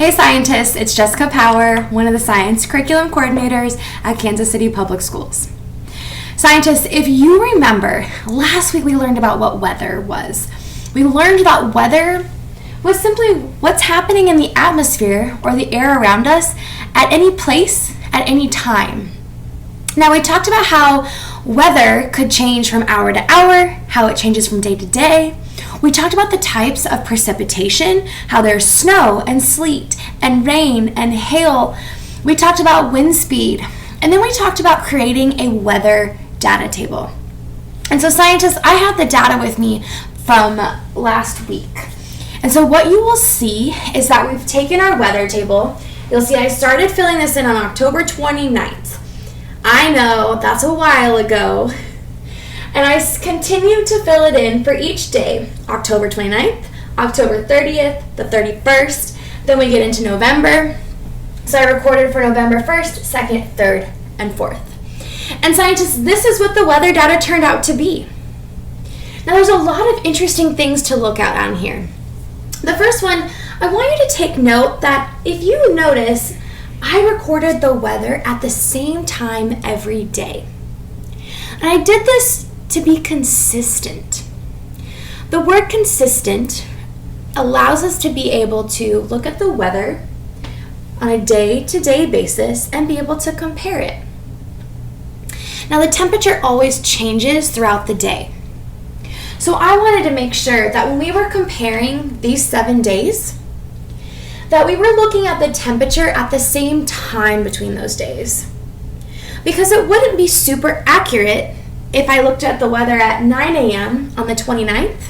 Hey scientists, it's Jessica Power, one of the science curriculum coordinators at Kansas City Public Schools. Scientists, if you remember, last week we learned about what weather was. We learned that weather was simply what's happening in the atmosphere or the air around us at any place, at any time. Now we talked about how weather could change from hour to hour, how it changes from day to day. We talked about the types of precipitation, how there's snow and sleet and rain and hail. We talked about wind speed, and then we talked about creating a weather data table. And so scientists, I have the data with me from last week. And so what you will see is that we've taken our weather table. You'll see I started filling this in on October 29th. I know, that's a while ago. And I continue to fill it in for each day, October 29th, October 30th, the 31st, then we get into November. So I recorded for November 1st, 2nd, 3rd, and 4th. And scientists, this is what the weather data turned out to be. Now there's a lot of interesting things to look at on here. The first one, I want you to take note that if you notice, I recorded the weather at the same time every day. And I did this to be consistent. The word consistent allows us to be able to look at the weather on a day-to-day basis and be able to compare it. Now the temperature always changes throughout the day. So I wanted to make sure that when we were comparing these 7 days, that we were looking at the temperature at the same time between those days. Because it wouldn't be super accurate if I looked at the weather at 9 a.m. on the 29th,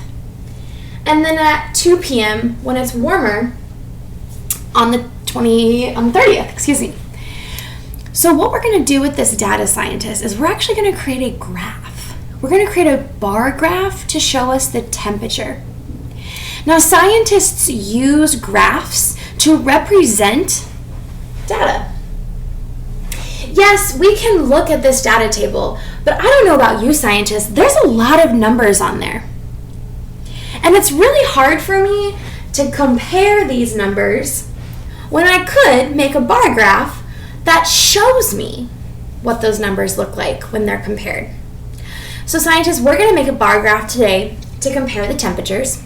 and then at 2 p.m. when it's warmer on the 30th, excuse me. So what we're going to do with this data scientist is we're actually going to create a graph. We're going to create a bar graph to show us the temperature. Now scientists use graphs to represent data. Yes, we can look at this data table, but I don't know about you scientists, there's a lot of numbers on there. And it's really hard for me to compare these numbers when I could make a bar graph that shows me what those numbers look like when they're compared. So scientists, we're going to make a bar graph today to compare the temperatures.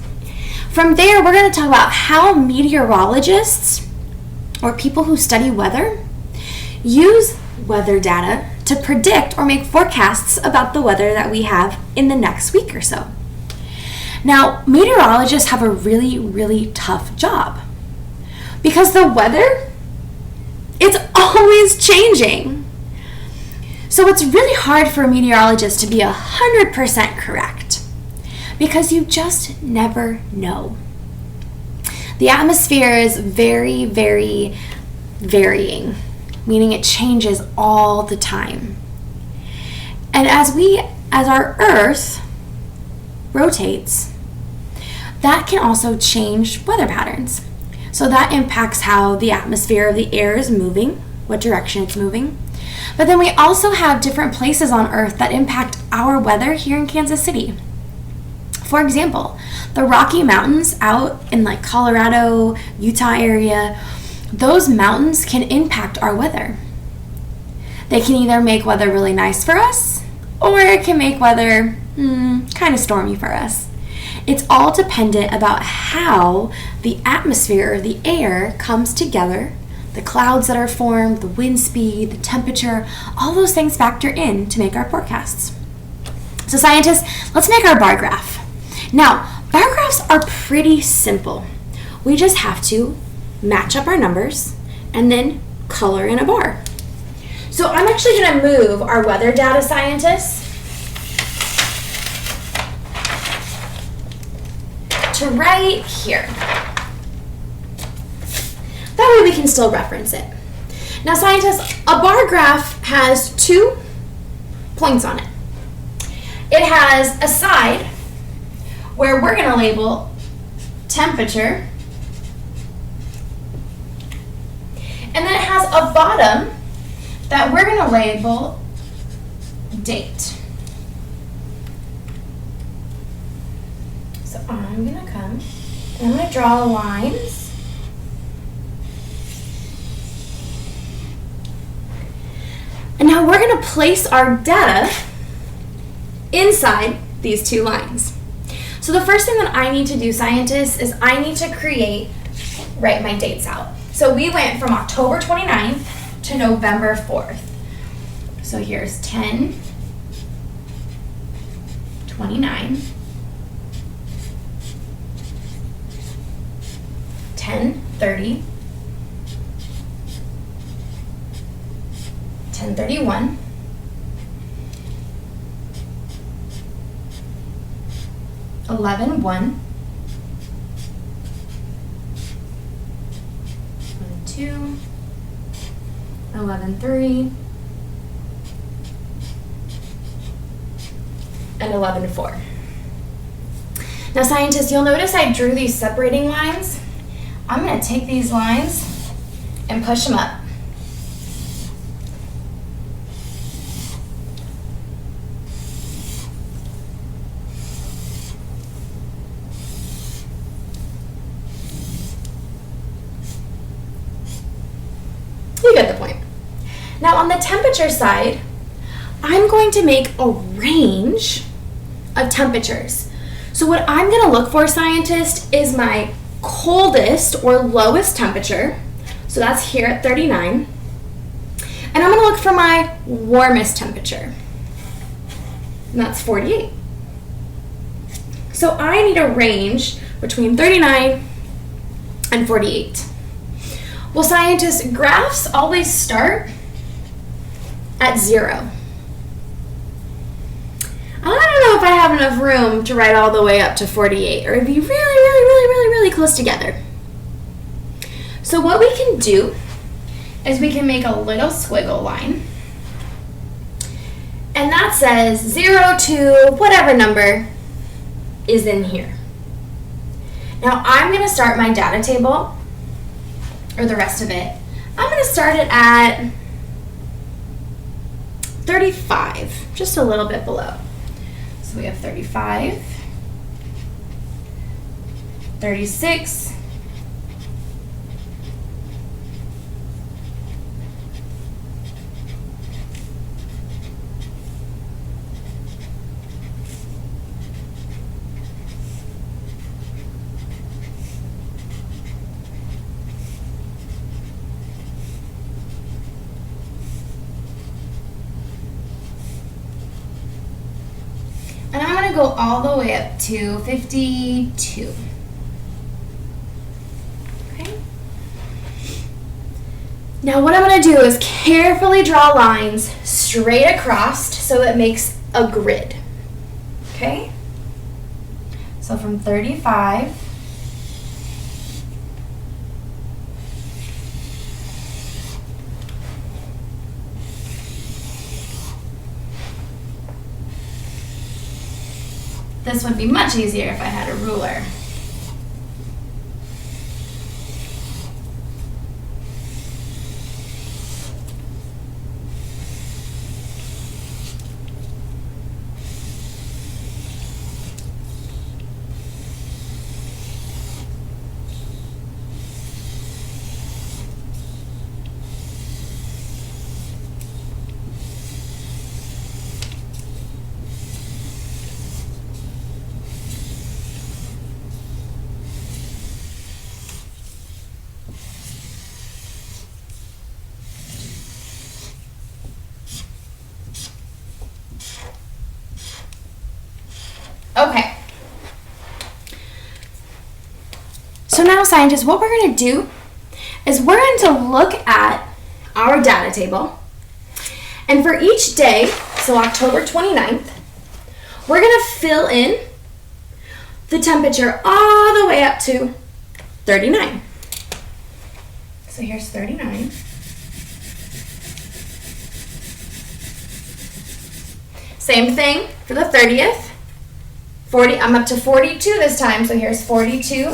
From there, we're going to talk about how meteorologists or people who study weather use weather data to predict or make forecasts about the weather that we have in the next week or so. Now, meteorologists have a really, really tough job because the weather, it's always changing. So it's really hard for a meteorologist to be 100% correct because you just never know. The atmosphere is very, very varying, meaning it changes all the time. And as our Earth rotates, that can also change weather patterns. So that impacts how the atmosphere of the air is moving, what direction it's moving. But then we also have different places on Earth that impact our weather here in Kansas City. For example, the Rocky Mountains out in like Colorado, Utah area, those mountains can impact our weather. They can either make weather really nice for us, or it can make weather kind of stormy for us. It's all dependent about how the atmosphere or the air comes together, the clouds that are formed, the wind speed, the temperature, all those things factor in to make our forecasts. So scientists, let's make our bar graph. Now, bar graphs are pretty simple. We just have to match up our numbers and then color in a bar. So I'm actually going to move our weather data scientist to right here. That way we can still reference it. Now scientists, a bar graph has 2 points on it. It has a side where we're going to label temperature, and then it has a bottom that we're going to label date. So I'm going to come and I'm going to draw lines And now we're going to place our data inside these two lines. So the first thing that I need to do, scientists, is I need to write my dates out. So we went from October 29th to November 4th. So here's 10, 29, 10, 30, 10, 31, 11, 1, 2, 11, 3, and 11, 4. Now scientists, you'll notice I drew these separating lines. I'm going to take these lines and push them up. You get the point. Now on the temperature side, I'm going to make a range of temperatures. So what I'm going to look for, scientists, is my coldest or lowest temperature. So that's here at 39. And I'm going to look for my warmest temperature. And that's 48. So I need a range between 39 and 48. Well, scientists, graphs always start at 0. I don't know if I have enough room to write all the way up to 48, or it'd be really close together. So what we can do is we can make a little squiggle line, and that says 0 to whatever number is in here. Now I'm going to start my data table, or the rest of it. I'm going to start it at 35, just a little bit below. So we have 35, 36, 'll go all the way up to 52. Okay. Now what I'm going to do is carefully draw lines straight across so it makes a grid. Okay? So from 35 this would be much easier if I had a ruler. Okay. So now, scientists, what we're going to do is we're going to look at our data table. And for each day, so October 29th, we're going to fill in the temperature all the way up to 39. So here's 39. Same thing for the 30th. 40, I'm up to 42 this time, so here's 42.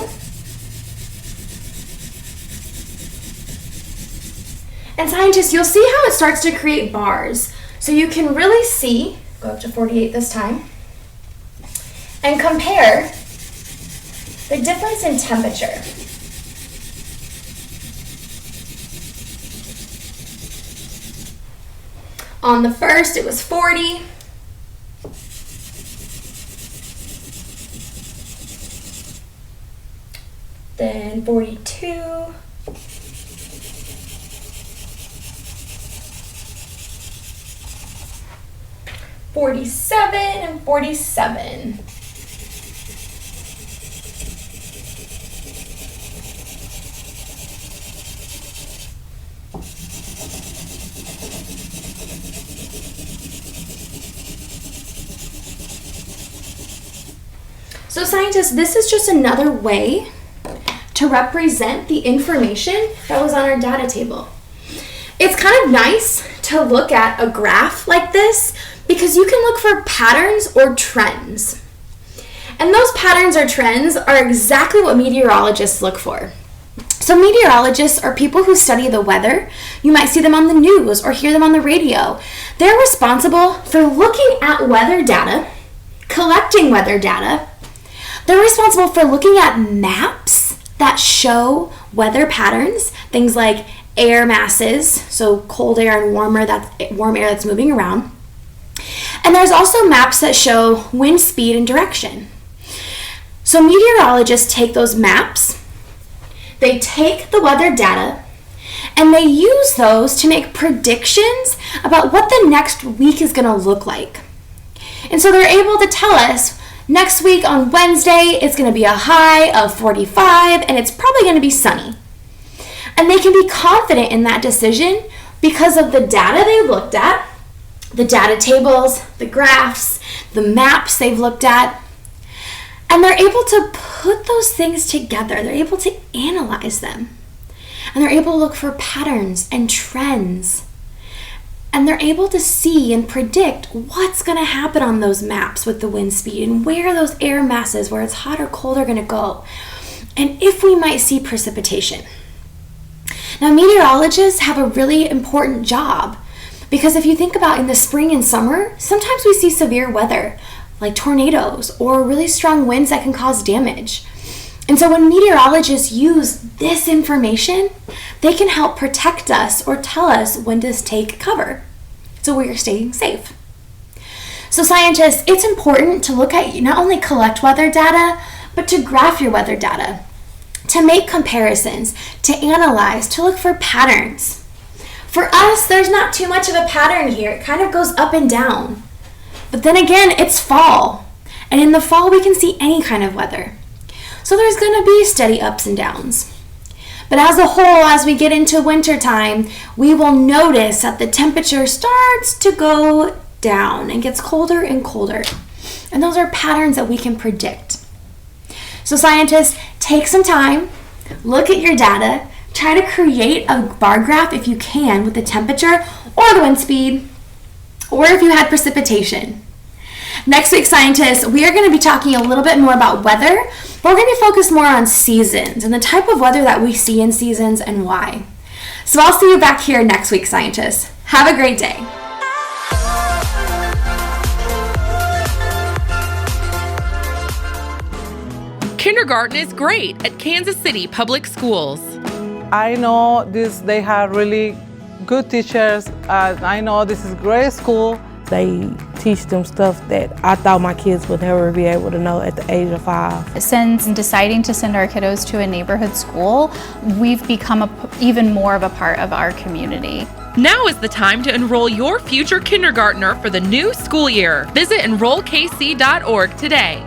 And scientists, you'll see how it starts to create bars. So you can really see, go up to 48 this time, and compare the difference in temperature. On the first, it was 40. Then 42. 47 and 47. So scientists, this is just another way to represent the information that was on our data table. It's kind of nice to look at a graph like this because you can look for patterns or trends. And those patterns or trends are exactly what meteorologists look for. So meteorologists are people who study the weather. You might see them on the news or hear them on the radio. They're responsible for looking at weather data, collecting weather data. They're responsible for looking at maps that show weather patterns, things like air masses, so cold air and warm air that's moving around. And there's also maps that show wind speed and direction. So meteorologists take those maps, they take the weather data, and they use those to make predictions about what the next week is going to look like. And so they're able to tell us next week on Wednesday it's going to be a high of 45 and it's probably going to be sunny. And they can be confident in that decision because of the data they looked at, the data tables, the graphs, the maps they've looked at. And they're able to put those things together. They're able to analyze them. And they're able to look for patterns and trends. And they're able to see and predict what's going to happen on those maps with the wind speed and where those air masses, where it's hot or cold, are going to go. And if we might see precipitation. Now, meteorologists have a really important job because if you think about in the spring and summer, sometimes we see severe weather like tornadoes or really strong winds that can cause damage. And so when meteorologists use this information, they can help protect us or tell us when to take cover so we're staying safe. So scientists, it's important to look at, not only collect weather data, but to graph your weather data, to make comparisons, to analyze, to look for patterns. For us, there's not too much of a pattern here. It kind of goes up and down. But then again, it's fall. And in the fall, we can see any kind of weather. So there's going to be steady ups and downs. But as a whole, as we get into winter time, we will notice that the temperature starts to go down and gets colder and colder. And those are patterns that we can predict. So scientists, take some time, look at your data, try to create a bar graph if you can with the temperature or the wind speed, or if you had precipitation. Next week, scientists, we are going to be talking a little bit more about weather, but we're going to focus more on seasons and the type of weather that we see in seasons and why. So I'll see you back here next week, scientists. Have a great day. Kindergarten is great at Kansas City Public Schools. I know they have really good teachers. I know this is great school. They teach them stuff that I thought my kids would never be able to know at the age of 5. Since deciding to send our kiddos to a neighborhood school, we've become even more of a part of our community. Now is the time to enroll your future kindergartner for the new school year. Visit enrollkc.org today.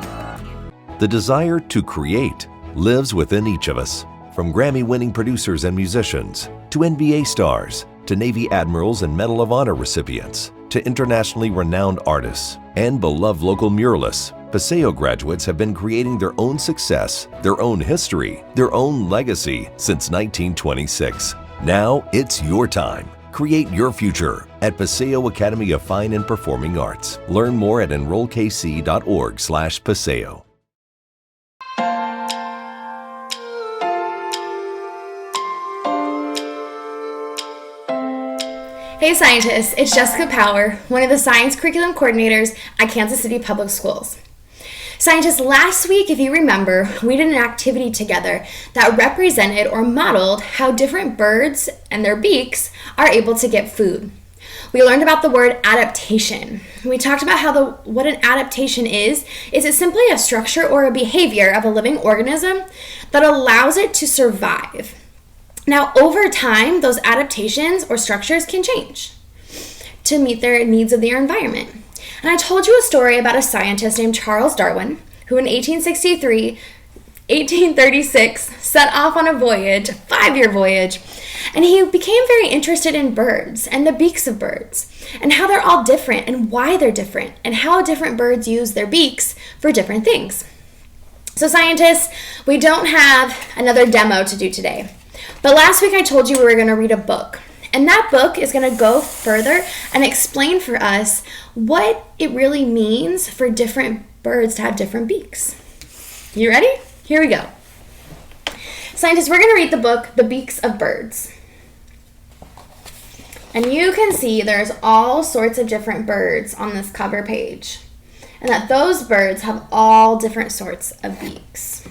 The desire to create lives within each of us. From Grammy-winning producers and musicians, to NBA stars, to Navy admirals and Medal of Honor recipients, to internationally renowned artists and beloved local muralists, Paseo graduates have been creating their own success, their own history, their own legacy since 1926. Now it's your time. Create your future at Paseo Academy of Fine and Performing Arts. Learn more at enrollkc.org/Paseo. Hey scientists, it's Jessica Power, one of the science curriculum coordinators at Kansas City Public Schools. Scientists, last week, if you remember, we did an activity together that represented or modeled how different birds and their beaks are able to get food. We learned about the word adaptation. We talked about what an adaptation is it simply a structure or a behavior of a living organism that allows it to survive. Now, over time, those adaptations or structures can change to meet their needs of their environment. And I told you a story about a scientist named Charles Darwin, who in 1836 set off on a voyage, a 5-year voyage, and he became very interested in birds and the beaks of birds and how they're all different and why they're different and how different birds use their beaks for different things. So scientists, we don't have another demo to do today, but last week I told you we were going to read a book, and that book is going to go further and explain for us what it really means for different birds to have different beaks. You ready? Here we go. Scientists, we're going to read the book, The Beaks of Birds. And you can see there's all sorts of different birds on this cover page. And that those birds have all different sorts of beaks.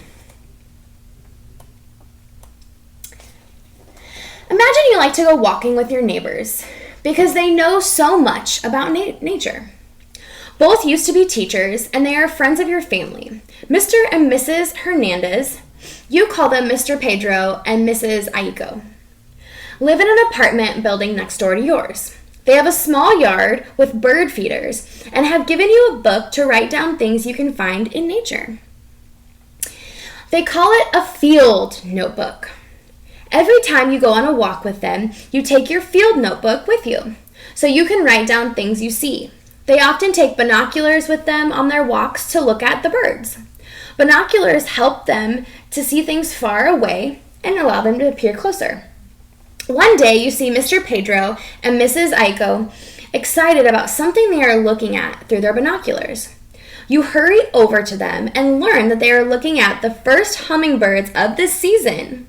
Imagine you like to go walking with your neighbors because they know so much about nature. Both used to be teachers, and they are friends of your family. Mr. and Mrs. Hernandez, you call them Mr. Pedro and Mrs. Aiko, live in an apartment building next door to yours. They have a small yard with bird feeders and have given you a book to write down things you can find in nature. They call it a field notebook. Every time you go on a walk with them, you take your field notebook with you so you can write down things you see. They often take binoculars with them on their walks to look at the birds. Binoculars help them to see things far away and allow them to appear closer. One day you see Mr. Pedro and Mrs. Aiko excited about something they are looking at through their binoculars. You hurry over to them and learn that they are looking at the first hummingbirds of the season.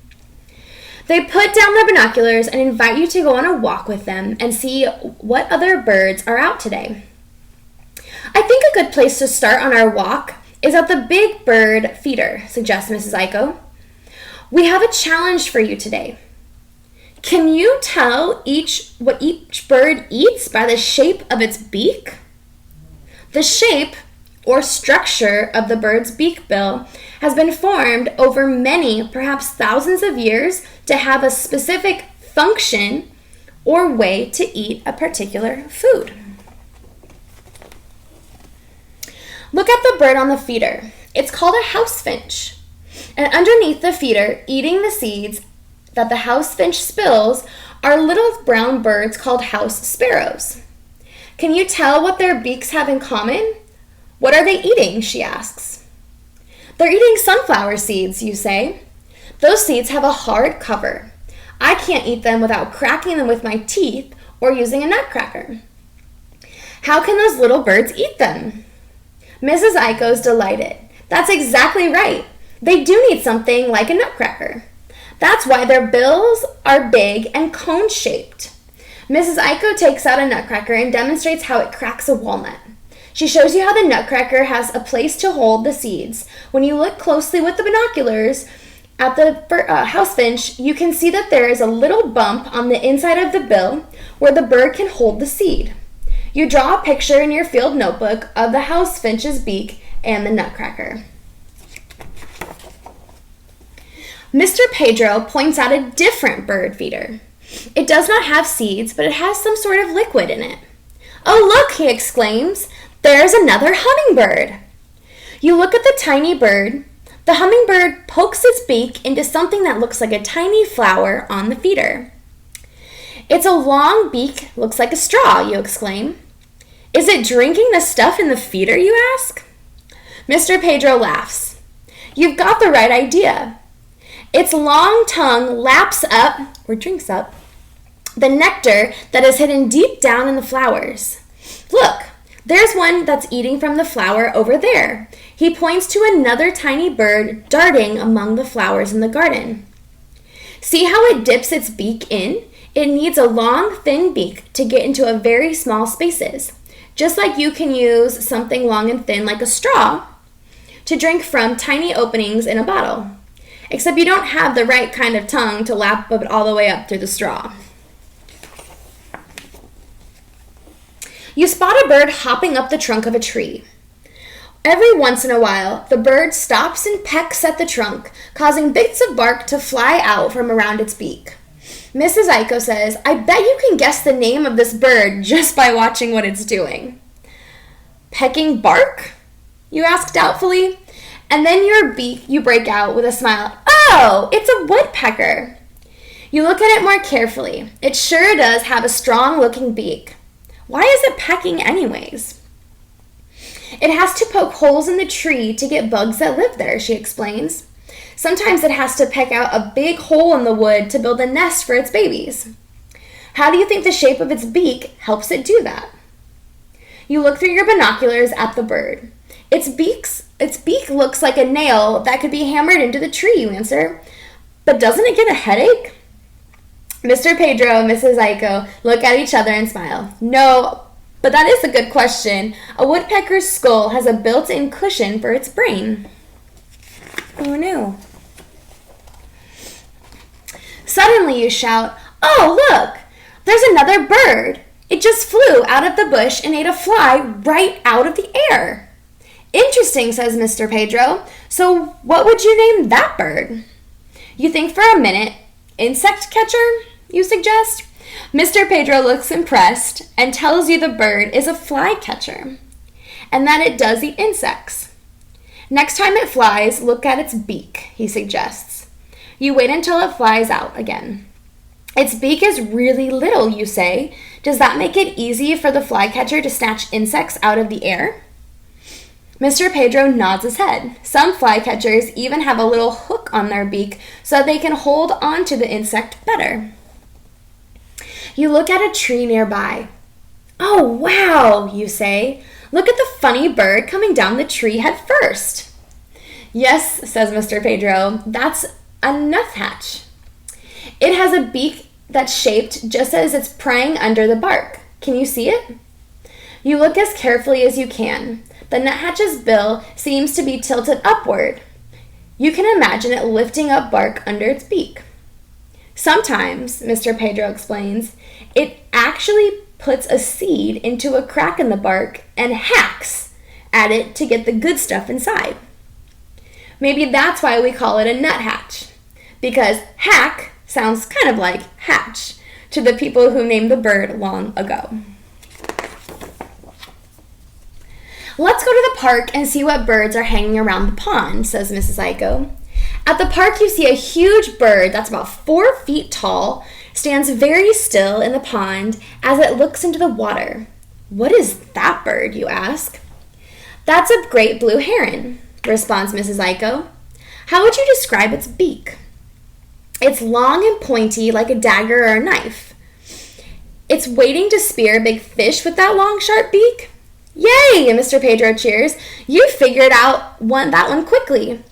They put down their binoculars and invite you to go on a walk with them and see what other birds are out today. I think a good place to start on our walk is at the Big Bird Feeder, suggests Mrs. Aiko. We have a challenge for you today. Can you tell what each bird eats by the shape of its beak? The shape or structure of the bird's beak bill has been formed over many, perhaps thousands of years to have a specific function or way to eat a particular food. Look at the bird on the feeder. It's called a house finch. And underneath the feeder, eating the seeds that the house finch spills, are little brown birds called house sparrows. Can you tell what their beaks have in common? What are they eating? She asks. They're eating sunflower seeds, you say. Those seeds have a hard cover. I can't eat them without cracking them with my teeth or using a nutcracker. How can those little birds eat them? Mrs. Aiko's delighted. That's exactly right. They do need something like a nutcracker. That's why their bills are big and cone-shaped. Mrs. Aiko takes out a nutcracker and demonstrates how it cracks a walnut. She shows you how the nutcracker has a place to hold the seeds. When you look closely with the binoculars at the house finch, you can see that there is a little bump on the inside of the bill where the bird can hold the seed. You draw a picture in your field notebook of the house finch's beak and the nutcracker. Mr. Pedro points out a different bird feeder. It does not have seeds, but it has some sort of liquid in it. Oh, look, he exclaims. There's another hummingbird. You look at the tiny bird. The hummingbird pokes its beak into something that looks like a tiny flower on the feeder. It's a long beak, looks like a straw, you exclaim. Is it drinking the stuff in the feeder, you ask? Mr. Pedro laughs. You've got the right idea. Its long tongue laps up, or drinks up, the nectar that is hidden deep down in the flowers. Look, there's one that's eating from the flower over there. He points to another tiny bird darting among the flowers in the garden. See how it dips its beak in? It needs a long, thin beak to get into a very small spaces, just like you can use something long and thin like a straw to drink from tiny openings in a bottle. Except you don't have the right kind of tongue to lap it all the way up through the straw. You spot a bird hopping up the trunk of a tree. Every once in a while, the bird stops and pecks at the trunk, causing bits of bark to fly out from around its beak. Mrs. Aiko says, I bet you can guess the name of this bird just by watching what it's doing. Pecking bark? You ask doubtfully. And then you break out with a smile. Oh, it's a woodpecker. You look at it more carefully. It sure does have a strong-looking beak. Why is it pecking anyways? It has to poke holes in the tree to get bugs that live there, she explains. Sometimes it has to peck out a big hole in the wood to build a nest for its babies. How do you think the shape of its beak helps it do that? You look through your binoculars at the bird. Its beak looks like a nail that could be hammered into the tree, you answer. But doesn't it get a headache? Mr. Pedro and Mrs. Aiko look at each other and smile. No, but that is a good question. A woodpecker's skull has a built-in cushion for its brain. Who knew? Suddenly you shout, oh, look! There's another bird! It just flew out of the bush and ate a fly right out of the air. Interesting, says Mr. Pedro. So what would you name that bird? You think for a minute. Insect catcher, you suggest? Mr. Pedro looks impressed and tells you the bird is a fly catcher and that it does eat insects. Next time it flies, look at its beak, he suggests. You wait until it flies out again. Its beak is really little, you say. Does that make it easy for the flycatcher to snatch insects out of the air? Mr. Pedro nods his head. Some flycatchers even have a little hook on their beak so that they can hold on to the insect better. You look at a tree nearby. Oh, wow, you say. Look at the funny bird coming down the tree head first. Yes, says Mr. Pedro, that's a nuthatch. It has a beak that's shaped just as it's prying under the bark. Can you see it? You look as carefully as you can. The nuthatch's bill seems to be tilted upward. You can imagine it lifting up bark under its beak. Sometimes, Mr. Pedro explains, it actually puts a seed into a crack in the bark and hacks at it to get the good stuff inside. Maybe that's why we call it a nuthatch, because hack sounds kind of like hatch to the people who named the bird long ago. Let's go to the park and see what birds are hanging around the pond, says Mrs. Aiko. At the park, you see a huge bird that's about 4 feet tall, stands very still in the pond as it looks into the water. What is that bird, you ask? That's a great blue heron, responds Mrs. Aiko. How would you describe its beak? It's long and pointy like a dagger or a knife. It's waiting to spear a big fish with that long, sharp beak. Yay, Mr. Pedro cheers. You figured out that one quickly.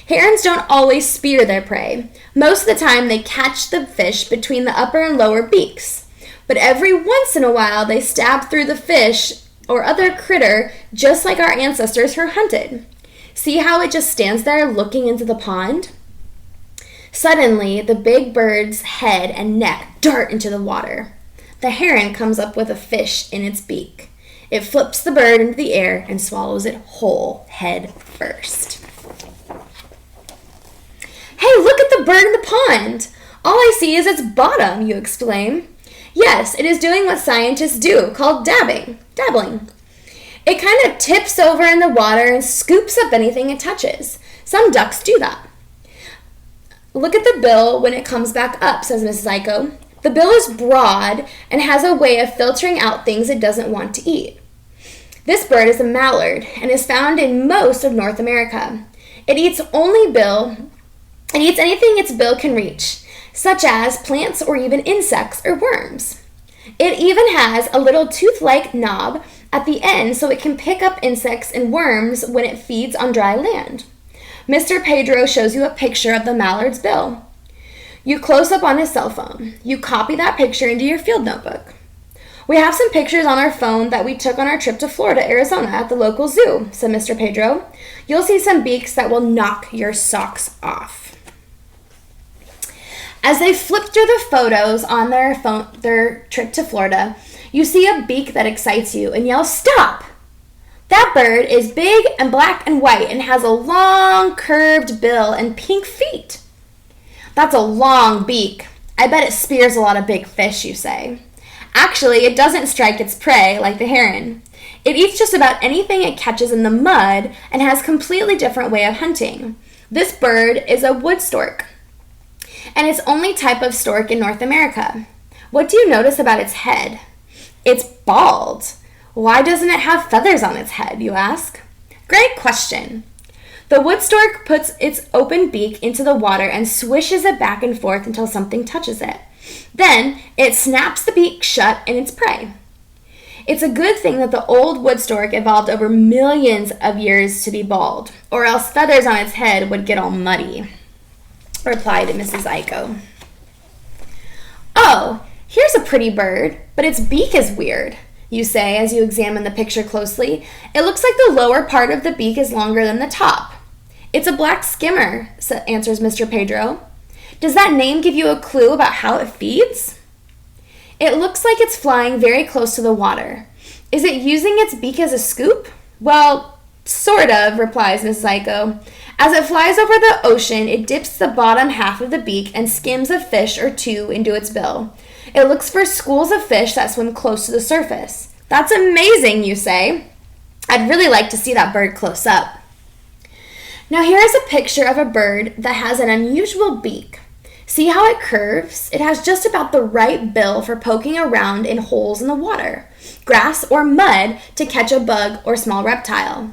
Herons don't always spear their prey. Most of the time they catch the fish between the upper and lower beaks. But every once in a while they stab through the fish or other critter just like our ancestors who hunted. See how it just stands there looking into the pond? Suddenly, the big bird's head and neck dart into the water. The heron comes up with a fish in its beak. It flips the bird into the air and swallows it whole, head first. Hey, look at the bird in the pond! All I see is its bottom, you exclaim. Yes, it is doing what scientists do, called dabbling. It kind of tips over in the water and scoops up anything it touches. Some ducks do that. Look at the bill when it comes back up, says Mrs. Aiko. The bill is broad and has a way of filtering out things it doesn't want to eat. This bird is a mallard and is found in most of North America. It eats anything its bill can reach, such as plants or even insects or worms. It even has a little tooth-like knob at the end so it can pick up insects and worms when it feeds on dry land. Mr. Pedro shows you a picture of the mallard's bill. You close up on his cell phone. You copy that picture into your field notebook. We have some pictures on our phone that we took on our trip to Florida, Arizona at the local zoo, said Mr. Pedro. You'll see some beaks that will knock your socks off. As they flip through the photos on their trip to Florida, you see a beak that excites you and yell, "Stop!" That bird is big and black and white and has a long curved bill and pink feet. That's a long beak. I bet it spears a lot of big fish, you say. Actually, it doesn't strike its prey like the heron. It eats just about anything it catches in the mud and has a completely different way of hunting. This bird is a wood stork, and it's only type of stork in North America. What do you notice about its head? It's bald. Why doesn't it have feathers on its head, you ask? Great question. The wood stork puts its open beak into the water and swishes it back and forth until something touches it. Then it snaps the beak shut in its prey. It's a good thing that the old wood stork evolved over millions of years to be bald, or else feathers on its head would get all muddy, replied Mrs. Aiko. Oh, here's a pretty bird, but its beak is weird, you say as you examine the picture closely. It looks like the lower part of the beak is longer than the top. It's a black skimmer, answers Mr. Pedro. Does that name give you a clue about how it feeds? It looks like it's flying very close to the water. Is it using its beak as a scoop? Well, sort of, replies Mrs. Aiko. As it flies over the ocean, it dips the bottom half of the beak and skims a fish or two into its bill. It looks for schools of fish that swim close to the surface. That's amazing, you say. I'd really like to see that bird close up. Now here is a picture of a bird that has an unusual beak. See how it curves? It has just about the right bill for poking around in holes in the water, grass or mud to catch a bug or small reptile.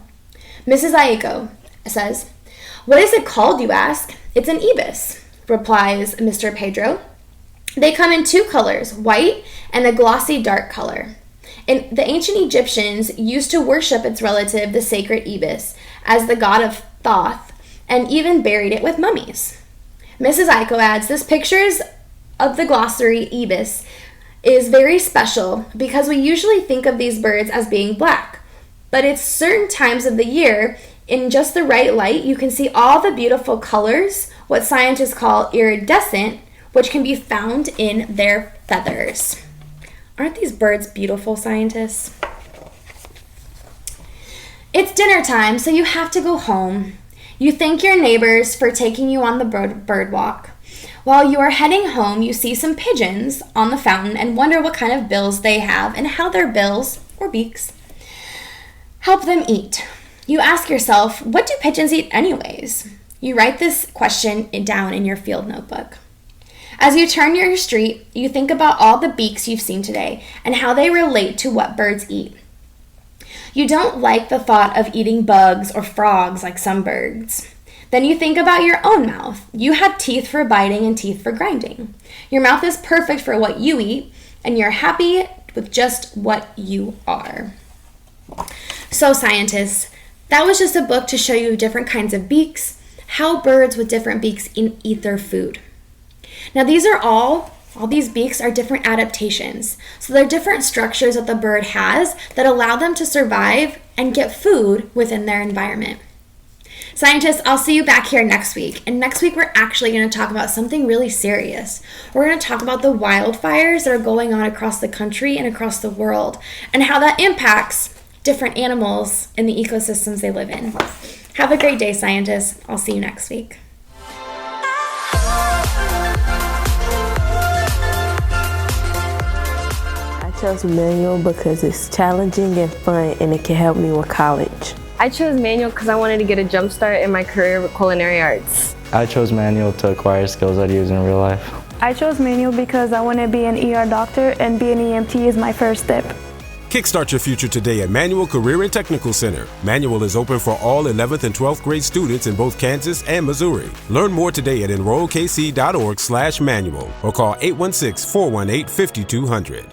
Mrs. Aiko says, "What is it called, you ask?" "It's an ibis," replies Mr. Pedro. They come in two colors, white and a glossy dark color. And the ancient Egyptians used to worship its relative, the sacred ibis, as the god of Thoth, and even buried it with mummies. Mrs. Aiko adds, this picture of the glossary ibis is very special because we usually think of these birds as being black, but it's certain times of the year, in just the right light, you can see all the beautiful colors, what scientists call iridescent, which can be found in their feathers. Aren't these birds beautiful, scientists? It's dinner time, so you have to go home. You thank your neighbors for taking you on the bird walk. While you are heading home, you see some pigeons on the fountain and wonder what kind of bills they have and how their bills, or beaks, help them eat. You ask yourself, what do pigeons eat anyways? You write this question down in your field notebook. As you turn your street, you think about all the beaks you've seen today and how they relate to what birds eat. You don't like the thought of eating bugs or frogs like some birds. Then you think about your own mouth. You have teeth for biting and teeth for grinding. Your mouth is perfect for what you eat, and you're happy with just what you are. So scientists, that was just a book to show you different kinds of beaks, how birds with different beaks eat their food. Now these are all these beaks are different adaptations. So they're different structures that the bird has that allow them to survive and get food within their environment. Scientists, I'll see you back here next week. And next week we're actually going to talk about something really serious. We're going to talk about the wildfires that are going on across the country and across the world and how that impacts different animals in the ecosystems they live in. Have a great day, scientists. I'll see you next week. I chose manual because it's challenging and fun and it can help me with college. I chose manual because I wanted to get a jump start in my career with culinary arts. I chose manual to acquire skills I'd use in real life. I chose manual because I want to be an ER doctor and be an EMT is my first step. Kickstart your future today at Manual Career and Technical Center. Manual is open for all 11th and 12th grade students in both Kansas and Missouri. Learn more today at enrollkc.org/manual or call 816-418-5200.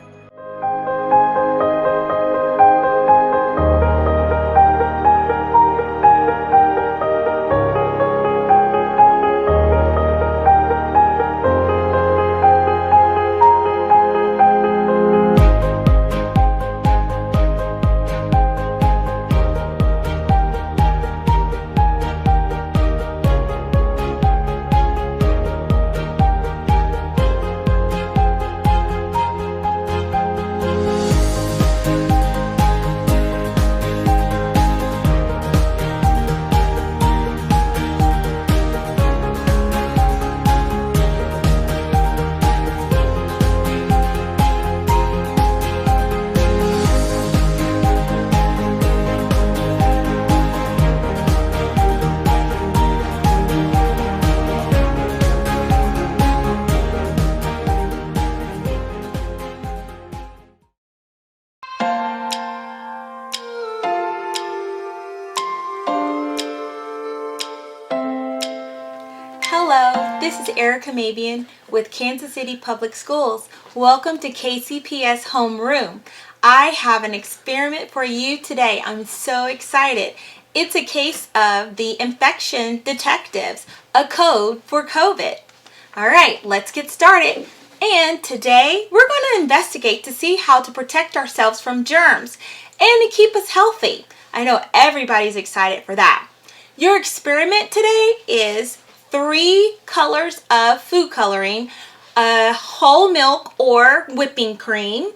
this is Erica Mabian with Kansas City Public Schools. Welcome to KCPS Homeroom. I have an experiment for you today. I'm so excited. It's a case of the infection detectives, a code for COVID. All right, let's get started. And today we're going to investigate to see how to protect ourselves from germs and to keep us healthy. I know everybody's excited for that. Your experiment today is 3 colors of food coloring, whole milk or whipping cream.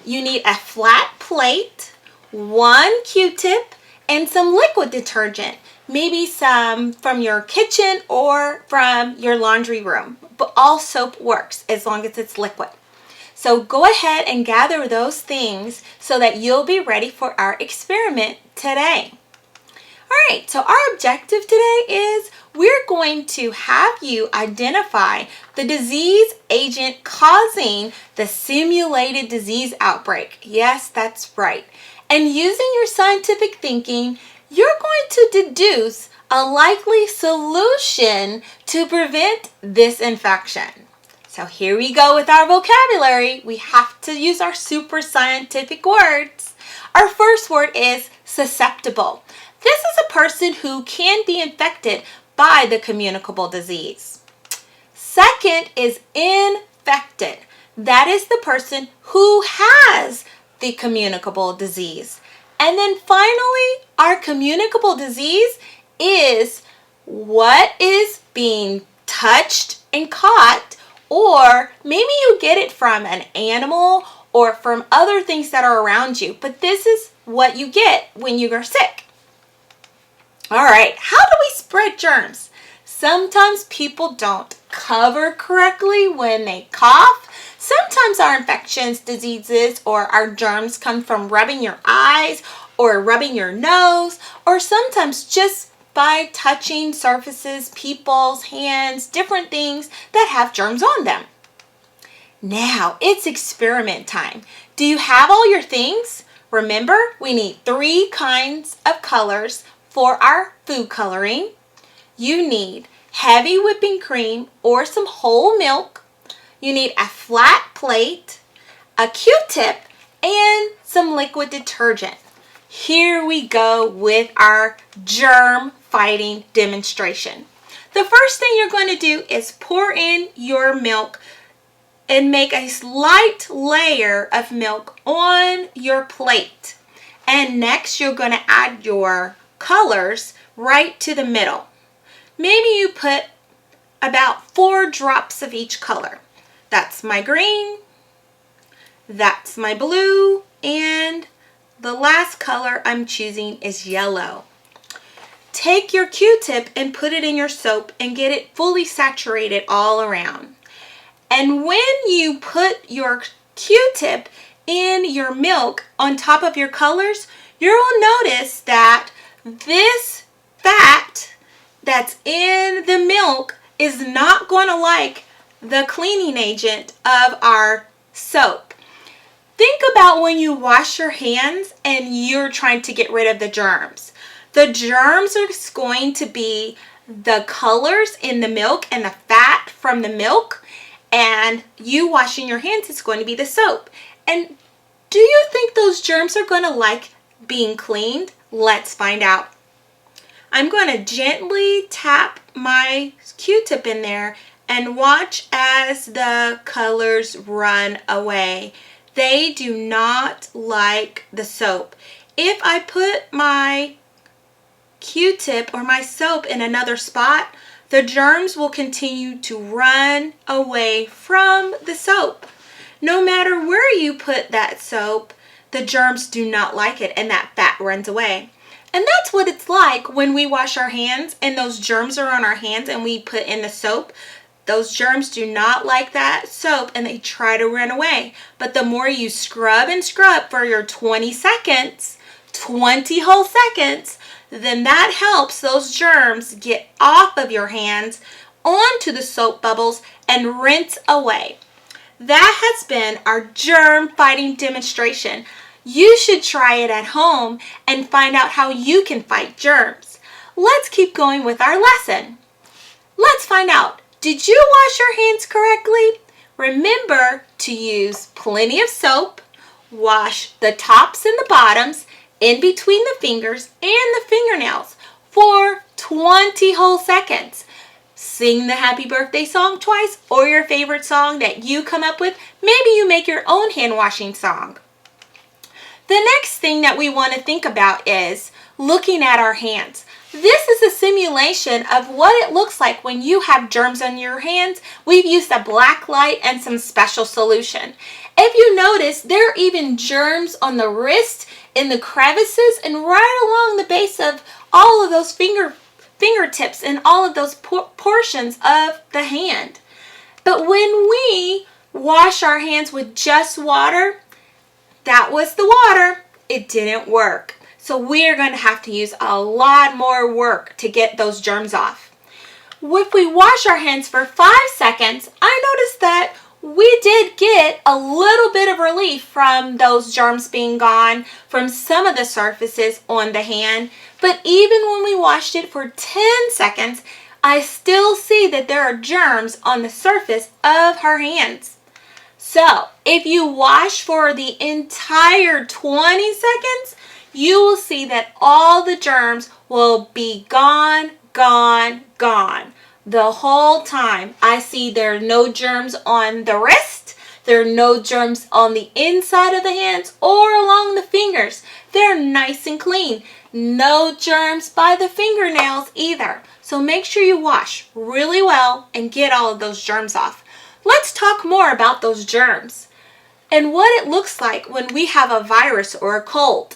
You need a flat plate, 1 Q-tip, and some liquid detergent. Maybe some from your kitchen or from your laundry room. But all soap works as long as it's liquid. So go ahead and gather those things so that you'll be ready for our experiment today. All right, so our objective today is we're going to have you identify the disease agent causing the simulated disease outbreak. Yes, that's right. And using your scientific thinking, you're going to deduce a likely solution to prevent this infection. So here we go with our vocabulary. We have to use our super scientific words. Our first word is susceptible. This is a person who can be infected by the communicable disease. Second is infected. That is the person who has the communicable disease. And then finally, our communicable disease is what is being touched and caught, or maybe you get it from an animal or from other things that are around you. But this is what you get when you are sick. All right, how do we spread germs? Sometimes people don't cover correctly when they cough. Sometimes our infections, diseases, or our germs come from rubbing your eyes or rubbing your nose, or sometimes just by touching surfaces, people's hands, different things that have germs on them. Now, it's experiment time. Do you have all your things? Remember, we need 3 kinds of colors for our food coloring. You need heavy whipping cream or some whole milk. You need a flat plate, a Q-tip, and some liquid detergent. Here we go with our germ fighting demonstration. The first thing you're going to do is pour in your milk and make a light layer of milk on your plate. And next you're going to add your colors right to the middle. Maybe you put about 4 drops of each color. That's my green, that's my blue, and the last color I'm choosing is yellow. Take your Q-tip and put it in your soap and get it fully saturated all around. And when you put your Q-tip in your milk on top of your colors, you'll notice that this fat that's in the milk is not going to like the cleaning agent of our soap. Think about when you wash your hands and you're trying to get rid of the germs. The germs are going to be the colors in the milk and the fat from the milk, and you washing your hands is going to be the soap. And do you think those germs are going to like being cleaned? Let's find out. I'm going to gently tap my Q-tip in there and watch as the colors run away. They do not like the soap. If I put my Q-tip or my soap in another spot, the germs will continue to run away from the soap. No matter where you put that soap, the germs do not like it and that fat runs away. And that's what it's like when we wash our hands and those germs are on our hands and we put in the soap. Those germs do not like that soap and they try to run away. But the more you scrub and scrub for your 20 seconds, 20 whole seconds, then that helps those germs get off of your hands onto the soap bubbles and rinse away. That has been our germ fighting demonstration. You should try it at home and find out how you can fight germs. Let's keep going with our lesson. Let's find out, Did you wash your hands correctly? Remember to use plenty of soap, wash the tops and the bottoms, in between the fingers and the fingernails for 20 whole seconds. Sing the happy birthday song twice or your favorite song that you come up with. Maybe you make your own hand washing song. The next thing that we want to think about is looking at our hands. This is a simulation of what it looks like when you have germs on your hands. We've used a black light and some special solution. If you notice, there are even germs on the wrist, in the crevices, and right along the base of all of those fingertips and all of those portions of the hand. But when we wash our hands with just water, that was the water, it didn't work. So we're going to have to use a lot more work to get those germs off. If we wash our hands for 5 seconds, I noticed that we did get a little bit of relief from those germs being gone from some of the surfaces on the hand. But even when we washed it for 10 seconds, I still see that there are germs on the surface of her hands. So if you wash for the entire 20 seconds, you will see that all the germs will be gone, gone, gone. The whole time. I see there are no germs on the wrist, there are no germs on the inside of the hands or along the fingers. They're nice and clean. No germs by the fingernails either. So make sure you wash really well and get all of those germs off. Let's talk more about those germs and what it looks like when we have a virus or a cold.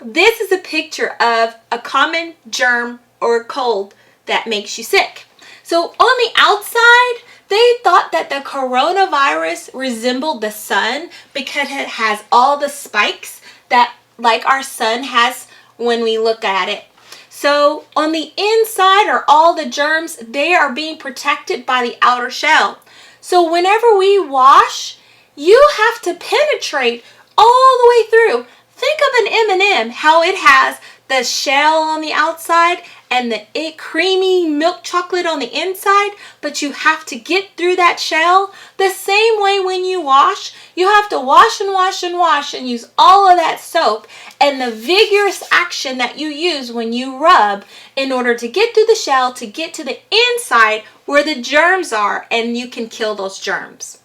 This is a picture of a common germ or cold that makes you sick. So on the outside, they thought that the coronavirus resembled the sun because it has all the spikes that like our sun has when we look at it. So on the inside are all the germs. They are being protected by the outer shell. So whenever we wash, you have to penetrate all the way through. Think of an M&M, how it has the shell on the outside and the creamy milk chocolate on the inside, but you have to get through that shell. The same way when you wash, you have to wash and wash and wash and use all of that soap and the vigorous action that you use when you rub in order to get through the shell to get to the inside where the germs are, and you can kill those germs.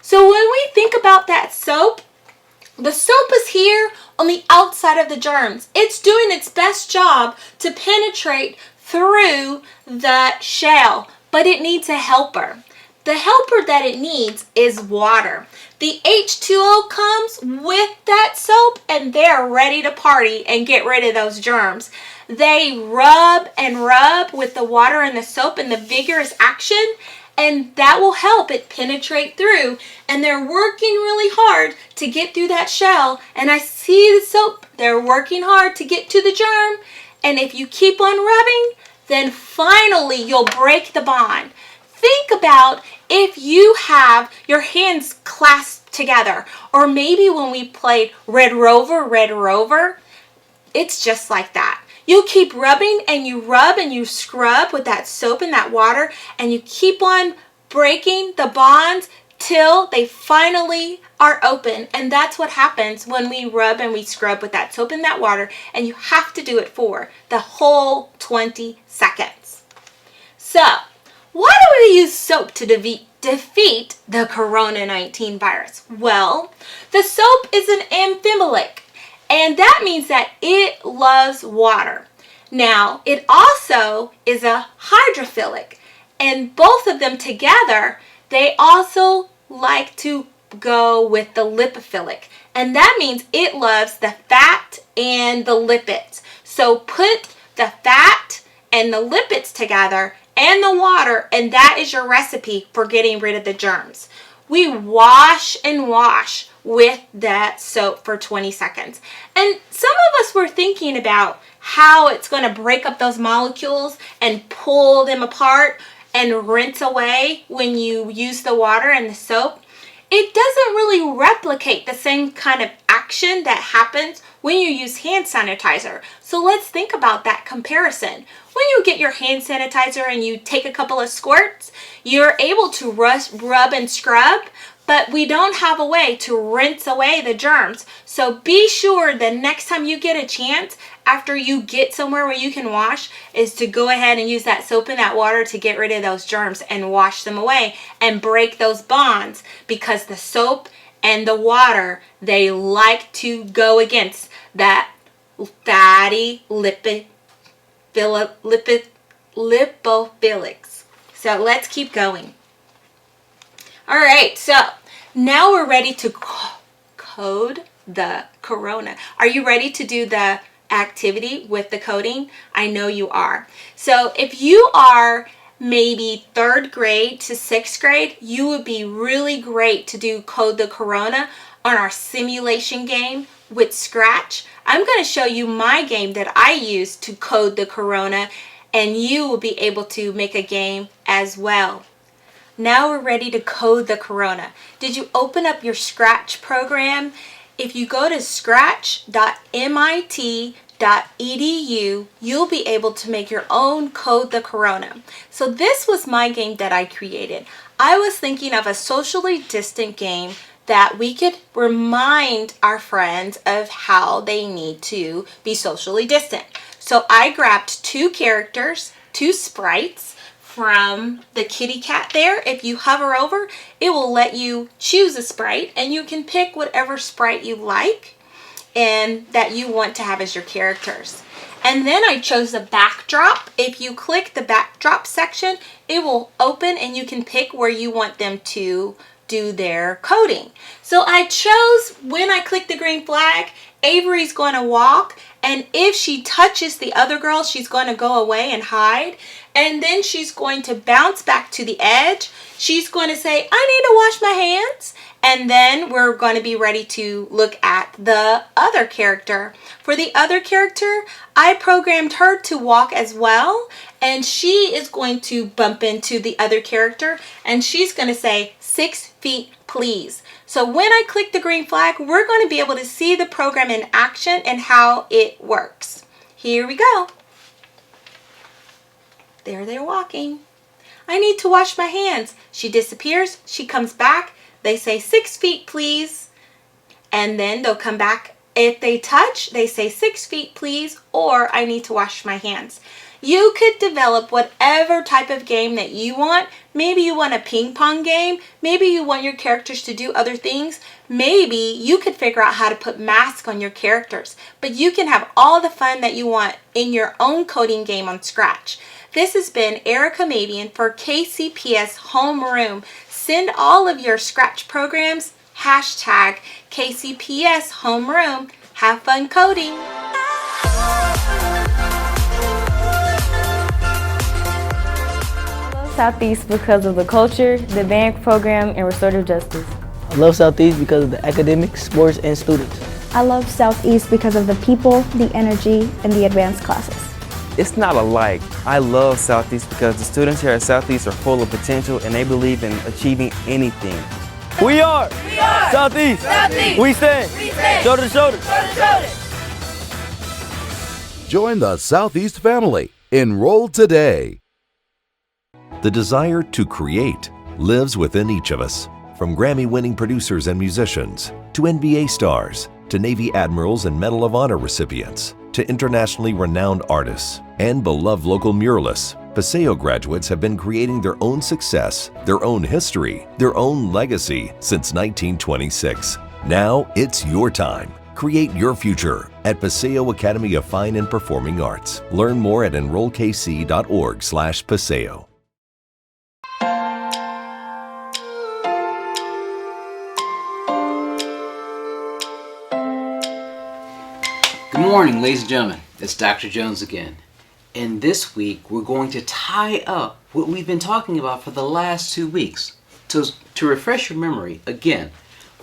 So when we think about that soap, the soap is here on the outside of the germs. It's doing its best job to penetrate through the shell, but it needs a helper. The helper that it needs is water. The H2O comes with that soap and they're ready to party and get rid of those germs. They rub and rub with the water and the soap and the vigorous action, and that will help it penetrate through. And they're working really hard to get through that shell. And I see the soap, they're working hard to get to the germ. And if you keep on rubbing, then finally you'll break the bond. Think about if you have your hands clasped together, or maybe when we played Red Rover, it's just like that. You keep rubbing and you rub and you scrub with that soap and that water, and you keep on breaking the bonds till they finally are open. And that's what happens when we rub and we scrub with that soap and that water, and you have to do it for the whole 20 seconds. So, why do we use soap to defeat the Corona-19 virus? Well, the soap is an amphiphilic, and that means that it loves water. Now, it also is a hydrophilic, and both of them together, they also like to go with the lipophilic, and that means it loves the fat and the lipids. So put the fat and the lipids together and the water, and that is your recipe for getting rid of the germs. We wash and wash with that soap for 20 seconds. And some of us were thinking about how it's going to break up those molecules and pull them apart and rinse away when you use the water and the soap. it doesn't really replicate the same kind of action that happens when you use hand sanitizer. So let's think about that comparison. When you get your hand sanitizer and you take a couple of squirts, you're able to rub and scrub, but we don't have a way to rinse away the germs. So be sure the next time you get a chance, after you get somewhere where you can wash, is to go ahead and use that soap and that water to get rid of those germs and wash them away and break those bonds, because the soap and the water, they like to go against that fatty lipophilics. So let's keep going. All right, so now we're ready to code the corona. Are you ready to do the activity with the coding? I know you are. So if you are maybe 3rd grade to 6th grade, you would be really great to do Code the Corona on our simulation game with Scratch. I'm going to show you my game that I use to code the Corona, and you will be able to make a game as well. Now we're ready to code the Corona. Did you open up your Scratch program? If you go to scratch.mit.edu, you'll be able to make your own Code the Corona. So this was my game that I created. I was thinking of a socially distant game that we could remind our friends of how they need to be socially distant. So I grabbed 2 characters, 2 sprites, from the kitty cat there. If you hover over, it will let you choose a sprite, and you can pick whatever sprite you like and that you want to have as your characters. And then I chose the backdrop. If you click the backdrop section, it will open and you can pick where you want them to do their coding. So I chose, when I click the green flag, Avery's going to walk, and if she touches the other girl, she's going to go away and hide, and then she's going to bounce back to the edge. She's going to say, I need to wash my hands, and then we're going to be ready to look at the other character. For the other character, I programmed her to walk as well, and she is going to bump into the other character, and she's going to say, 6 feet, please. So when I click the green flag, we're going to be able to see the program in action and how it works. Here we go. There they're walking. I need to wash my hands. She disappears. She comes back. They say 6 feet, please. And then they'll come back. If they touch, they say 6 feet, please, or I need to wash my hands. You could develop whatever type of game that you want. Maybe you want a ping pong game. Maybe you want your characters to do other things. Maybe you could figure out how to put masks on your characters. But you can have all the fun that you want in your own coding game on Scratch. This has been Erica Mabian for KCPS Homeroom. Send all of your Scratch programs, hashtag KCPS Homeroom. Have fun coding. Southeast because of the culture, the band program, and restorative justice. I love Southeast because of the academics, sports, and students. I love Southeast because of the people, the energy, and the advanced classes. It's not alike. I love Southeast because the students here at Southeast are full of potential and they believe in achieving anything. We are Southeast. Southeast. We stand shoulder to shoulder. Join the Southeast family. Enroll today. The desire to create lives within each of us. From Grammy-winning producers and musicians, to NBA stars, to Navy admirals and Medal of Honor recipients, to internationally renowned artists, and beloved local muralists, Paseo graduates have been creating their own success, their own history, their own legacy since 1926. Now it's your time. Create your future at Paseo Academy of Fine and Performing Arts. Learn more at enrollkc.org/Paseo. Good morning, ladies and gentlemen. It's Dr. Jones again. And this week, we're going to tie up what we've been talking about for the last 2 weeks. To refresh your memory, again,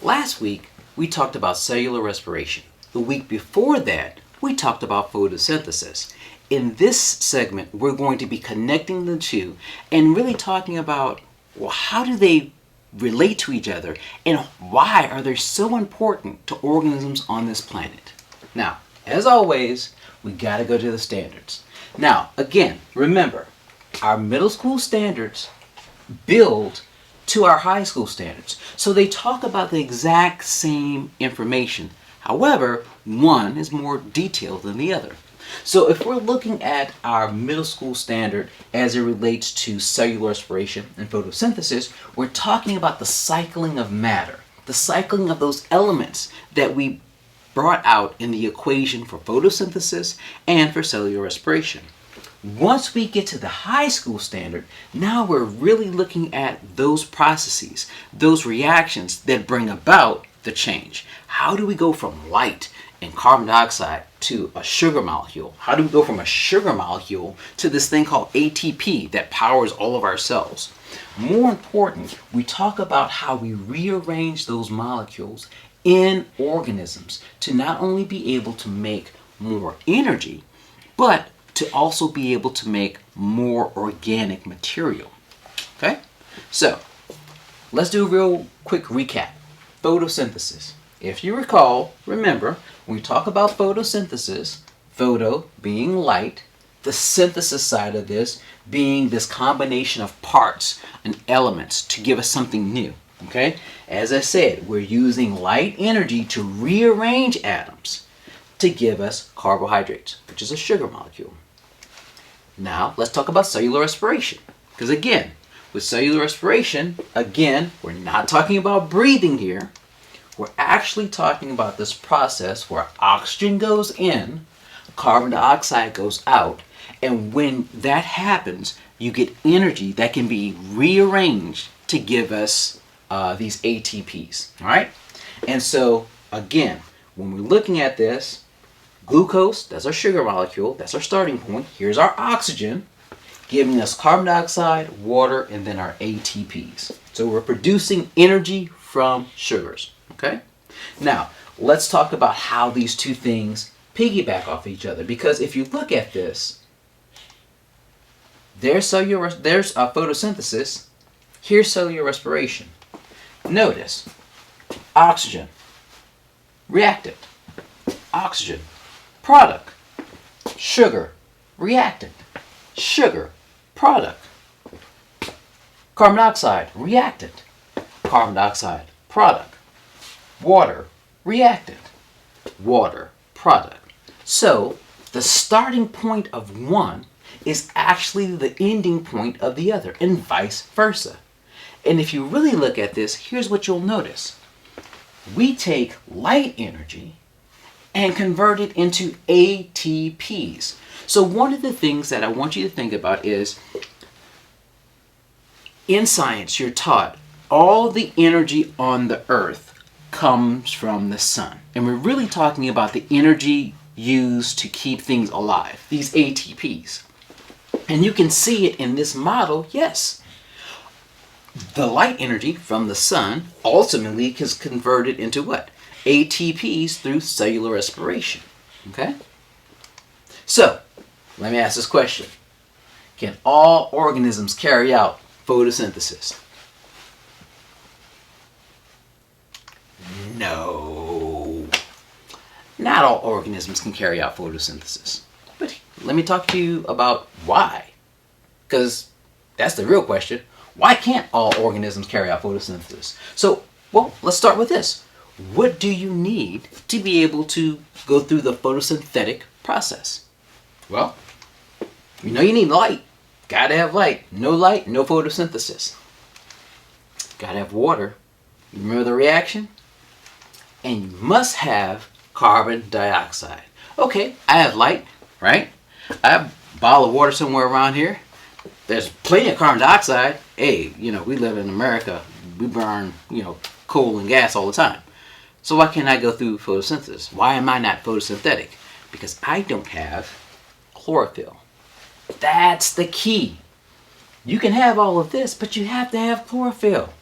last week, we talked about cellular respiration. The week before that, we talked about photosynthesis. In this segment, we're going to be connecting the two and really talking about, well, how do they relate to each other, and why are they so important to organisms on this planet? Now, as always, we got to go to the standards. Now, again, remember, our middle school standards build to our high school standards. So they talk about the exact same information. However, one is more detailed than the other. So if we're looking at our middle school standard as it relates to cellular respiration and photosynthesis, we're talking about the cycling of matter, the cycling of those elements that we brought out in the equation for photosynthesis and for cellular respiration. Once we get to the high school standard, now we're really looking at those processes, those reactions that bring about the change. How do we go from light and carbon dioxide to a sugar molecule? How do we go from a sugar molecule to this thing called ATP that powers all of our cells? More important, we talk about how we rearrange those molecules in organisms to not only be able to make more energy, but to also be able to make more organic material. Okay? So, let's do a real quick recap. Photosynthesis. If you recall, remember, when we talk about photosynthesis, photo being light, the synthesis side of this being this combination of parts and elements to give us something new. Okay? As I said, we're using light energy to rearrange atoms to give us carbohydrates, which is a sugar molecule. Now, let's talk about cellular respiration. Because again, with cellular respiration, again, we're not talking about breathing here. We're actually talking about this process where oxygen goes in, carbon dioxide goes out, and when that happens, you get energy that can be rearranged to give us these ATPs. All right? And so, again, when we're looking at this, glucose, that's our sugar molecule, that's our starting point. Here's our oxygen, giving us carbon dioxide, water, and then our ATPs. So we're producing energy from sugars. Okay? Now, let's talk about how these two things piggyback off each other. Because if you look at this, there's photosynthesis, here's cellular respiration. Notice, oxygen, reactant, oxygen, product, sugar, reactant, sugar, product, carbon dioxide, reactant, carbon dioxide, product, water, reactant, water, product. So, the starting point of one is actually the ending point of the other, and vice versa. And if you really look at this, here's what you'll notice. We take light energy and convert it into ATPs. So one of the things that I want you to think about is, in science, you're taught all the energy on the earth comes from the sun. And we're really talking about the energy used to keep things alive, these ATPs. And you can see it in this model, yes. The light energy from the sun ultimately is converted into what? ATPs through cellular respiration. Okay? So, let me ask this question. Can all organisms carry out photosynthesis? No. Not all organisms can carry out photosynthesis. But let me talk to you about why. Because that's the real question. Why can't all organisms carry out photosynthesis? So, well, let's start with this. What do you need to be able to go through the photosynthetic process? Well, you know you need light. Gotta have light. No light, no photosynthesis. Gotta have water. Remember the reaction? And you must have carbon dioxide. Okay, I have light, right? I have a bottle of water somewhere around here. There's plenty of carbon dioxide. Hey, we live in America. We burn, coal and gas all the time. So why can't I go through photosynthesis? Why am I not photosynthetic? Because I don't have chlorophyll. That's the key. You can have all of this, but you have to have chlorophyll.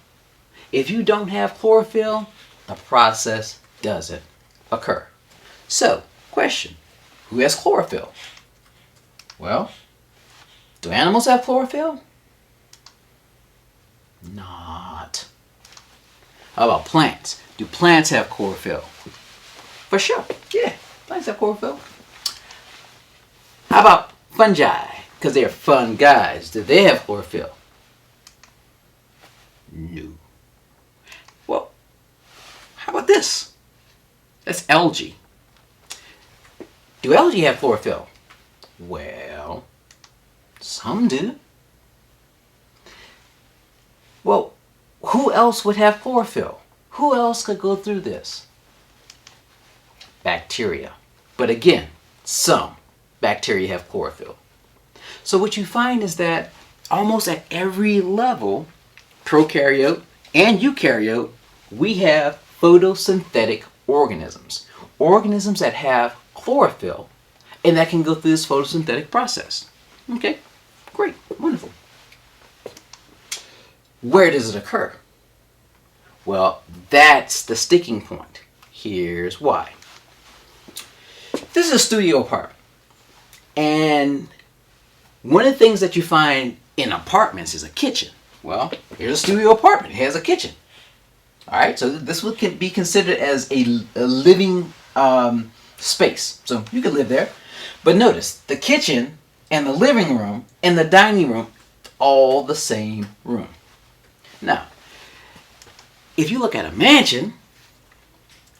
If you don't have chlorophyll, the process doesn't occur. So, question, who has chlorophyll? Well, do animals have chlorophyll? Not. How about plants? Do plants have chlorophyll? For sure. Yeah, plants have chlorophyll. How about fungi? Because they're fun guys. Do they have chlorophyll? No. Well, how about this? That's algae. Do algae have chlorophyll? Well, some do. Well, who else would have chlorophyll? Who else could go through this? Bacteria. But again, some bacteria have chlorophyll. So what you find is that almost at every level, prokaryote and eukaryote, we have photosynthetic organisms. Organisms that have chlorophyll and that can go through this photosynthetic process. Okay, great, wonderful. Where does it occur? Well, that's the sticking point. Here's why. This is a studio apartment. And one of the things that you find in apartments is a kitchen. Well, here's a studio apartment. It has a kitchen. All right, so this would be considered as a living space. So you could live there. But notice, the kitchen and the living room and the dining room, all the same room. Now, if you look at a mansion,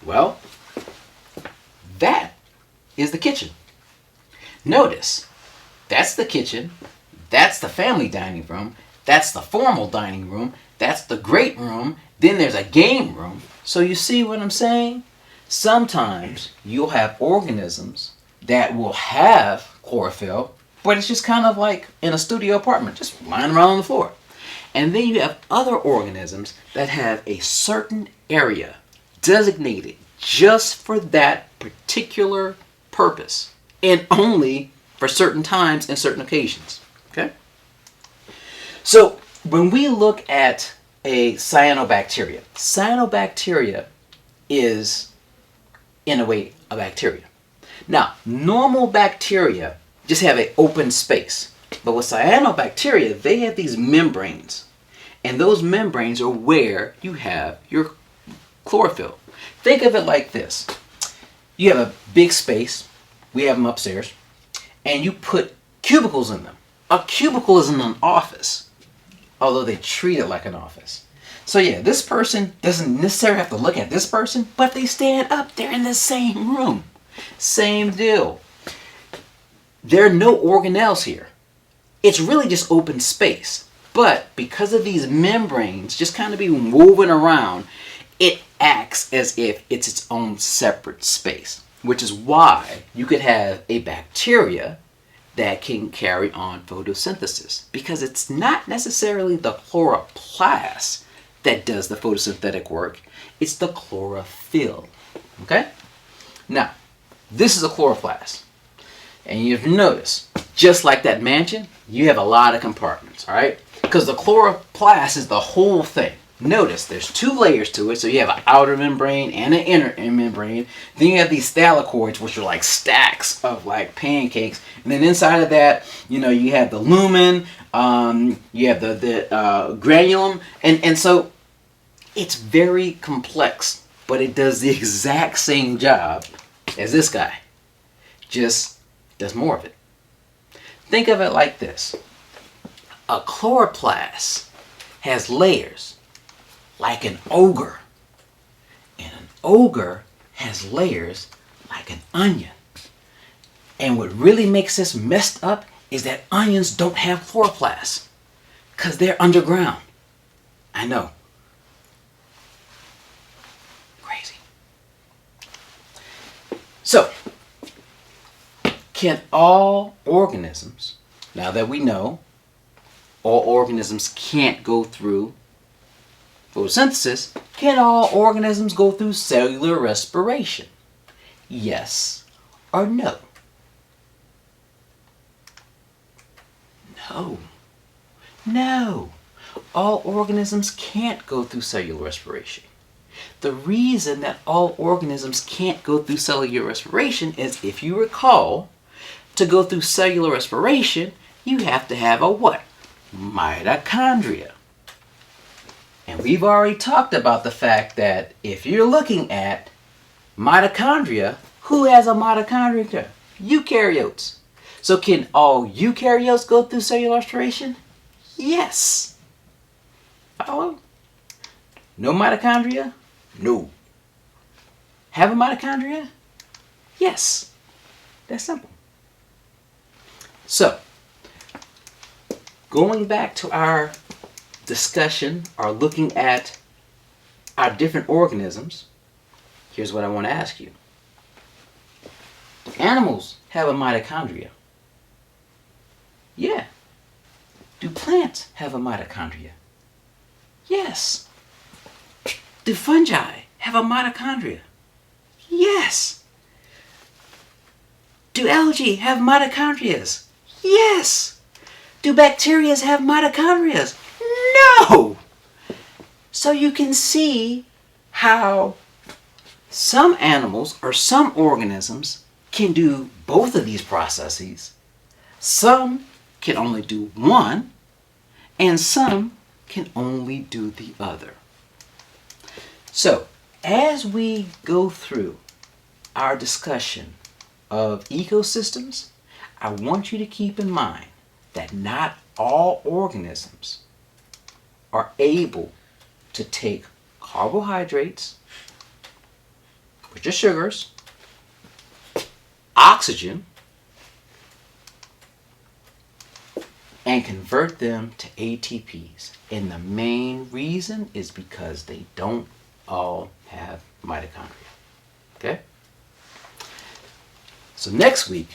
well, that is the kitchen. Notice, that's the kitchen, that's the family dining room, that's the formal dining room, that's the great room, then there's a game room. So you see what I'm saying? Sometimes you'll have organisms that will have chlorophyll, but it's just kind of like in a studio apartment, just lying around on the floor. And then you have other organisms that have a certain area designated just for that particular purpose and only for certain times and certain occasions. Okay? So when we look at a cyanobacteria, cyanobacteria is, in a way, a bacteria. Now, normal bacteria just have an open space. But with cyanobacteria, they have these membranes. And those membranes are where you have your chlorophyll. Think of it like this. You have a big space. We have them upstairs. And you put cubicles in them. A cubicle isn't an office, although they treat it like an office. So yeah, this person doesn't necessarily have to look at this person, but they stand up. They're in the same room. Same deal. There are no organelles here. It's really just open space. But because of these membranes just kind of being woven around, it acts as if it's its own separate space. Which is why you could have a bacteria that can carry on photosynthesis. Because it's not necessarily the chloroplast that does the photosynthetic work. It's the chlorophyll. Okay? Now, this is a chloroplast. And you've noticed, just like that mansion, you have a lot of compartments, all right? Because the chloroplast is the whole thing. Notice there's two layers to it. So you have an outer membrane and an inner membrane. Then you have these thylakoids, which are like stacks of like pancakes. And then inside of that, you know, you have the lumen, you have the granulum. And so it's very complex, but it does the exact same job as this guy. Just does more of it. Think of it like this. A chloroplast has layers like an ogre. And an ogre has layers like an onion. And what really makes this messed up is that onions don't have chloroplasts because they're underground. I know. Crazy. So, can all organisms, now that we know all organisms can't go through photosynthesis, can all organisms go through cellular respiration? Yes or no? No. No. All organisms can't go through cellular respiration. The reason that all organisms can't go through cellular respiration is, if you recall, to go through cellular respiration, you have to have a what? Mitochondria. And we've already talked about the fact that if you're looking at mitochondria, who has a mitochondria? Eukaryotes. So can all eukaryotes go through cellular respiration? Yes. Oh, no mitochondria? No. Have a mitochondria? Yes. That's simple. So, going back to our discussion or looking at our different organisms, here's what I want to ask you. Do animals have a mitochondria? Yeah. Do plants have a mitochondria? Yes. Do fungi have a mitochondria? Yes. Do algae have mitochondria? Yes. Do bacteria have mitochondria? No. So you can see how some animals or some organisms can do both of these processes. Some can only do one, and some can only do the other. So, as we go through our discussion of ecosystems, I want you to keep in mind that not all organisms are able to take carbohydrates, which are sugars, oxygen, and convert them to ATPs. And the main reason is because they don't all have mitochondria. Okay? So next week,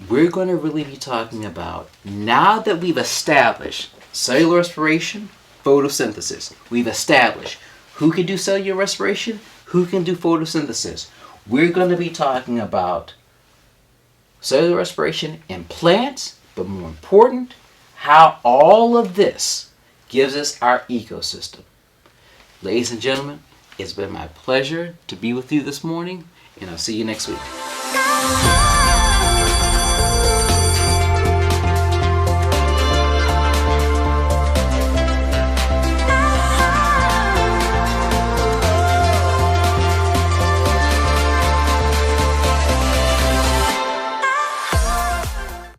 we're going to really be talking about, now that we've established cellular respiration, photosynthesis, we've established who can do cellular respiration, who can do photosynthesis. We're going to be talking about cellular respiration in plants, but more important, how all of this gives us our ecosystem. Ladies and gentlemen, it's been my pleasure to be with you this morning, and I'll see you next week.